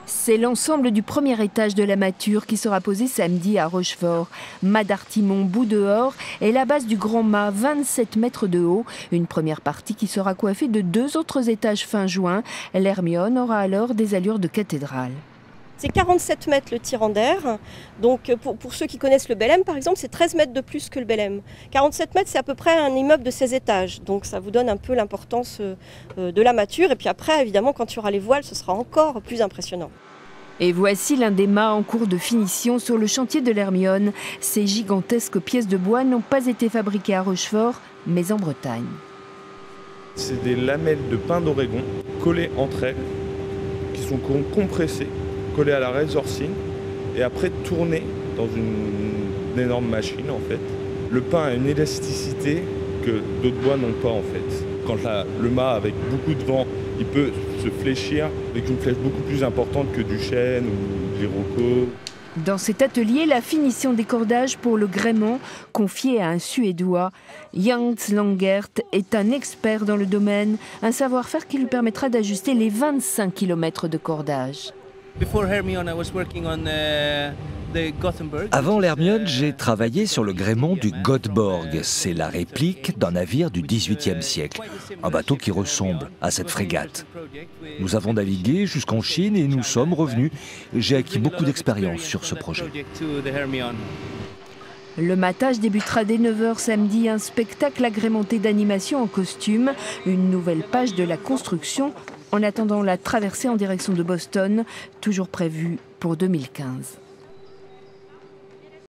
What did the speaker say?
C'est l'ensemble du premier étage de la mâture qui sera posé samedi à Rochefort. Mât d'artimon bout dehors et la base du grand mât, 27 mètres de haut. Une première partie qui sera coiffée de 2 autres étages fin juin. L'Hermione aura alors des allures de cathédrale. C'est 47 mètres le tirant d'air. Donc pour ceux qui connaissent le Belém, par exemple, c'est 13 mètres de plus que le Belém. 47 mètres, c'est à peu près un immeuble de 16 étages. Donc ça vous donne un peu l'importance de la mâture. Et puis après, évidemment, quand il y aura les voiles, ce sera encore plus impressionnant. Et voici l'un des mâts en cours de finition sur le chantier de l'Hermione. Ces gigantesques pièces de bois n'ont pas été fabriquées à Rochefort, mais en Bretagne. C'est des lamelles de pin d'Oregon collées entre elles, qui sont compressées, collées à la résorcine et après tournées dans une énorme machine en fait. Le pin a une élasticité que d'autres bois n'ont pas en fait. Quand le mât avec beaucoup de vent, il peut se fléchir avec une flèche beaucoup plus importante que du chêne ou des rocos. Dans cet atelier, la finition des cordages pour le gréement, confiée à un Suédois. Jens Langert est un expert dans le domaine, un savoir-faire qui lui permettra d'ajuster les 25 km de cordage. Avant l'Hermione, j'ai travaillé sur le gréement du Göteborg. C'est la réplique d'un navire du XVIIIe siècle, un bateau qui ressemble à cette frégate. Nous avons navigué jusqu'en Chine et nous sommes revenus. J'ai acquis beaucoup d'expérience sur ce projet. Le matage débutera dès 9 h samedi, un spectacle agrémenté d'animations en costume, une nouvelle page de la construction, en attendant la traversée en direction de Boston, toujours prévue pour 2015.